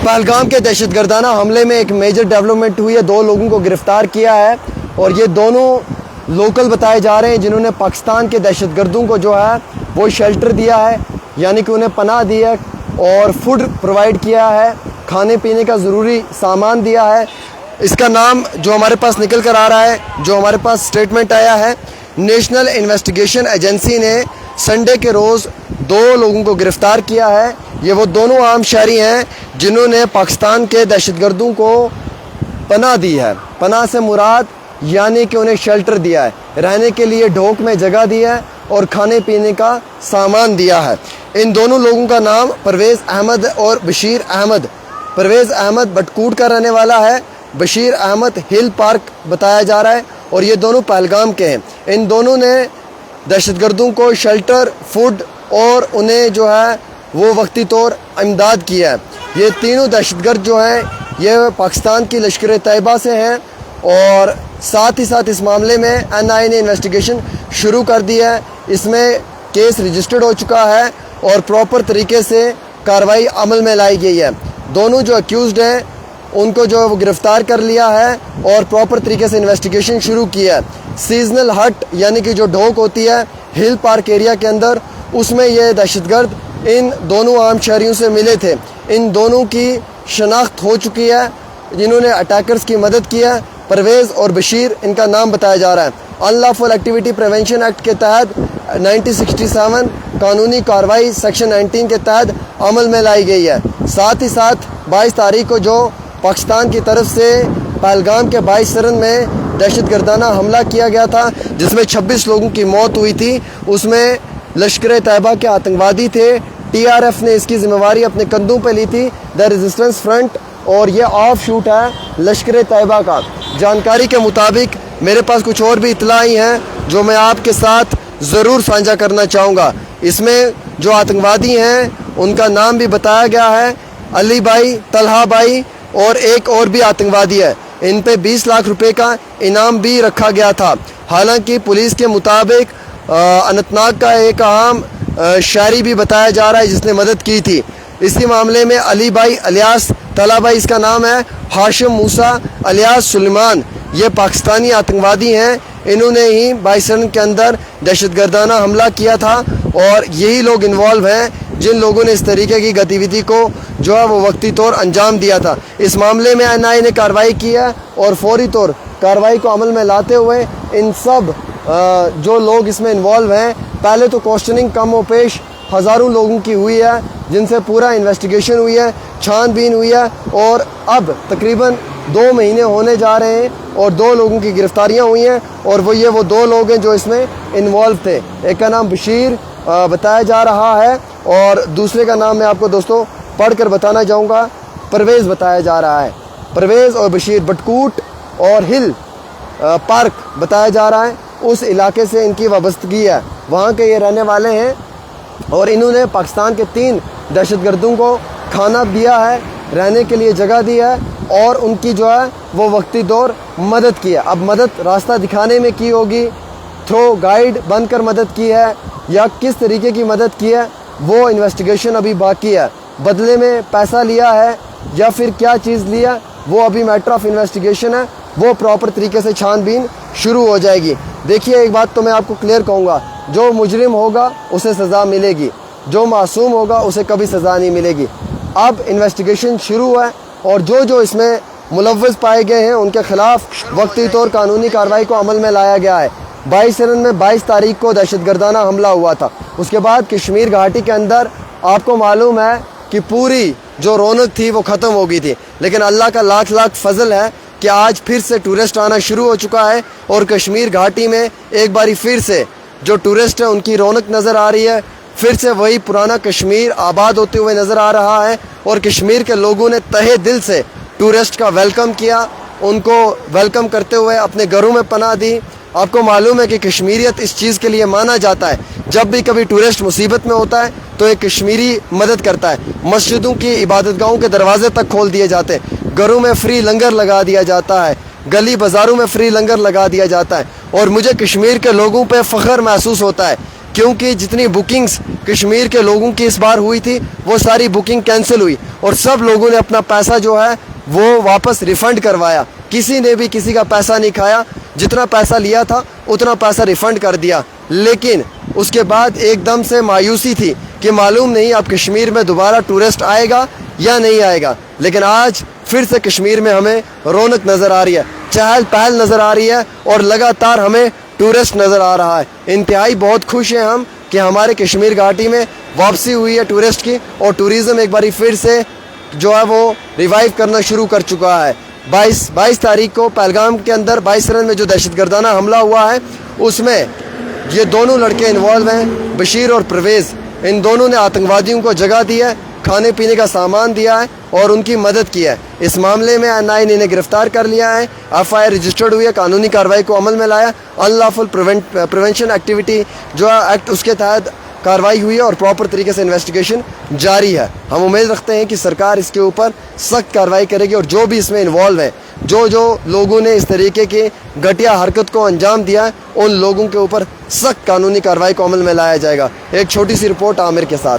पहलगाम के दहशतगर्दाना हमले में एक मेजर डेवलपमेंट हुई है। 2 लोगों को गिरफ्तार किया है और ये दोनों लोकल बताए जा रहे हैं जिन्होंने पाकिस्तान के दहशतगर्दों को जो है वो शेल्टर दिया है, यानी कि उन्हें पनाह दी है और फूड प्रोवाइड किया है, खाने पीने का ज़रूरी सामान दिया है। इसका नाम जो हमारे पास निकल कर आ रहा है, जो हमारे पास स्टेटमेंट आया है, नेशनल इन्वेस्टिगेशन एजेंसी ने संडे के रोज़ 2 लोगों को गिरफ्तार किया है। ये वो दोनों आम शहरी हैं जिन्होंने पाकिस्तान के दहशतगर्दों को पनाह दी है। पनाह से मुराद यानी कि उन्हें शेल्टर दिया है, रहने के लिए ढोक में जगह दी है और खाने पीने का सामान दिया है। इन दोनों लोगों का नाम परवेज़ अहमद और बशीर अहमद। परवेज़ अहमद बटकूट का रहने वाला है, बशीर अहमद हिल पार्क बताया जा रहा है और ये दोनों पहलगाम के हैं। इन दोनों ने दहशतगर्दों को शेल्टर, फूड और उन्हें जो है वो वक्ती तौर इमदाद किया है। ये तीनों दहशतगर्द जो हैं ये पाकिस्तान की लश्कर तैयबा से हैं और साथ ही साथ इस मामले में NIA ने इन्वेस्टिगेशन शुरू कर दी है। इसमें केस रजिस्टर्ड हो चुका है और प्रॉपर तरीके से कार्रवाई अमल में लाई गई है। दोनों जो अक्यूज़्ड हैं उनको जो वो गिरफ़्तार कर लिया है और प्रॉपर तरीके से इन्वेस्टिगेशन शुरू किया है। सीजनल हट यानी कि जो ढोक होती है हिल पार्क एरिया के अंदर, उसमें ये दहशतगर्द इन दोनों आम शहरियों से मिले थे। इन दोनों की शनाख्त हो चुकी है जिन्होंने अटैकर्स की मदद की है। परवेज़ और बशीर इनका नाम बताया जा रहा है। अनलॉफुल एक्टिविटी प्रिवेंशन एक्ट के तहत 1967 कानूनी कार्रवाई सेक्शन 19 के तहत अमल में लाई गई है। साथ ही साथ 22 तारीख को जो पाकिस्तान की तरफ से पहलगाम के 22 सरन में दहशतगर्दाना हमला किया गया था जिसमें 26 लोगों की मौत हुई थी, उसमें लश्कर तैयबा के आतंकवादी थे। TRF ने इसकी जिम्मेवारी अपने कंधों पे ली थी, द रेजिस्टेंस फ्रंट, और ये ऑफ शूट है लश्कर तैयबा का। जानकारी के मुताबिक मेरे पास कुछ और भी इतलाई हैं जो मैं आपके साथ ज़रूर साझा करना चाहूँगा। इसमें जो आतंकवादी हैं उनका नाम भी बताया गया है, अली भाई, तलहा भाई और एक और भी आतंकवादी है। इन पे 20 लाख रुपए का इनाम भी रखा गया था। हालांकि पुलिस के मुताबिक अनंतनाग का एक अहम शहरी भी बताया जा रहा है जिसने मदद की थी। इसी मामले में अली भाई अलियास तला भाई, इसका नाम है हाशिम मूसा अलियास सुलेमान, ये पाकिस्तानी आतंकवादी हैं। इन्होंने ही 22 रन के अंदर दहशतगर्दाना हमला किया था और यही लोग इन्वॉल्व हैं जिन लोगों ने इस तरीके की गतिविधि को जो है वो वक्ती तौर अंजाम दिया था। इस मामले में NIA ने कार्रवाई की है और फौरी तौर कार्रवाई को अमल में लाते हुए इन सब जो लोग इसमें इन्वॉल्व हैं, पहले तो क्वेश्चनिंग कम व पेश हज़ारों लोगों की हुई है जिनसे पूरा इन्वेस्टिगेशन हुई है, छानबीन हुई है और अब तकरीबन 2 महीने होने जा रहे हैं और 2 लोगों की गिरफ्तारियां हुई हैं और वो 2 लोग हैं जो इसमें इन्वॉल्व थे। एक का नाम बशीर बताया जा रहा है और दूसरे का नाम मैं आपको दोस्तों पढ़ कर बताना चाहूँगा, परवेज़ बताया जा रहा है। परवेज़ और बशीर बटकूट और हिल पार्क बताया जा रहा है, उस इलाके से इनकी वाबस्तगी है, वहाँ के ये रहने वाले हैं और इन्होंने पाकिस्तान के 3 दहशतगर्दों को खाना दिया है, रहने के लिए जगह दी है और उनकी जो है वो वक्ती दौर मदद की है। अब मदद रास्ता दिखाने में की होगी, थ्रो गाइड बनकर मदद की है या किस तरीके की मदद की है वो इन्वेस्टिगेशन अभी बाकी है। बदले में पैसा लिया है या फिर क्या चीज़ लिया वो अभी मैटर ऑफ इन्वेस्टिगेशन है, वो प्रॉपर तरीके से छानबीन शुरू हो जाएगी। देखिए एक बात तो मैं आपको क्लियर कहूँगा, जो मुजरिम होगा उसे सज़ा मिलेगी, जो मासूम होगा उसे कभी सज़ा नहीं मिलेगी। अब इन्वेस्टिगेशन शुरू है और जो इसमें मुलव्वस पाए गए हैं उनके खिलाफ वक्ती तौर कानूनी कार्रवाई को अमल में लाया गया है। 22 रन में 22 तारीख को दहशतगर्दाना हमला हुआ था। उसके बाद कश्मीर घाटी के अंदर आपको मालूम है कि पूरी जो रौनक थी वो ख़त्म हो गई थी, लेकिन अल्लाह का लाख लाख फजल है कि आज फिर से टूरिस्ट आना शुरू हो चुका है और कश्मीर घाटी में एक बारी फिर से जो टूरिस्ट है उनकी रौनक नज़र आ रही है। फिर से वही पुराना कश्मीर आबाद होते हुए नज़र आ रहा है और कश्मीर के लोगों ने तहे दिल से टूरिस्ट का वेलकम किया, उनको वेलकम करते हुए अपने घरों में पनाह दी। आपको मालूम है कि कश्मीरियत इस चीज़ के लिए माना जाता है, जब भी कभी टूरिस्ट मुसीबत में होता है तो एक कश्मीरी मदद करता है। मस्जिदों की इबादतगाहों के दरवाजे तक खोल दिए जाते हैं, घरों में फ्री लंगर लगा दिया जाता है, गली बाज़ारों में फ्री लंगर लगा दिया जाता है और मुझे कश्मीर के लोगों पे फ़ख्र महसूस होता है क्योंकि जितनी बुकिंग्स कश्मीर के लोगों की इस बार हुई थी वो सारी बुकिंग कैंसिल हुई और सब लोगों ने अपना पैसा जो है वो वापस रिफ़ंड करवाया। किसी ने भी किसी का पैसा नहीं खाया, जितना पैसा लिया था उतना पैसा रिफ़ंड कर दिया। लेकिन उसके बाद एकदम से मायूसी थी कि मालूम नहीं अब कश्मीर में दोबारा टूरिस्ट आएगा या नहीं आएगा। लेकिन आज फिर से कश्मीर में हमें रौनक नज़र आ रही है, चहल पहल नज़र आ रही है और लगातार हमें टूरिस्ट नज़र आ रहा है। इंतहाई बहुत खुश हैं हम कि हमारे कश्मीर घाटी में वापसी हुई है टूरिस्ट की और टूरिज़म एक बारी फिर से जो है वो रिवाइव करना शुरू कर चुका है। 22 तारीख को पहलगाम के अंदर 22 रन में जो दहशतगर्दाना हमला हुआ है उसमें ये दोनों लड़के इन्वॉल्व हैं, बशीर और परवेज़। इन दोनों ने आतंकवादियों को जगह दी है, खाने पीने का सामान दिया है और उनकी मदद की है। इस मामले में NIA ने इन्हें गिरफ्तार कर लिया है, FIR रजिस्टर्ड हुई है, कानूनी कार्रवाई को अमल में लाया। अनलॉफुल प्रिवेंशन एक्टिविटी जो एक्ट उसके तहत कार्रवाई हुई है और प्रॉपर तरीके से इन्वेस्टिगेशन जारी है। हम उम्मीद रखते हैं कि सरकार इसके ऊपर सख्त कार्रवाई करेगी और जो भी इसमें इन्वॉल्व है, जो लोगों ने इस तरीके की घटिया हरकत को अंजाम दिया है, उन लोगों के ऊपर सख्त कानूनी कार्रवाई को अमल में लाया जाएगा। एक छोटी सी रिपोर्ट आमिर के साथ।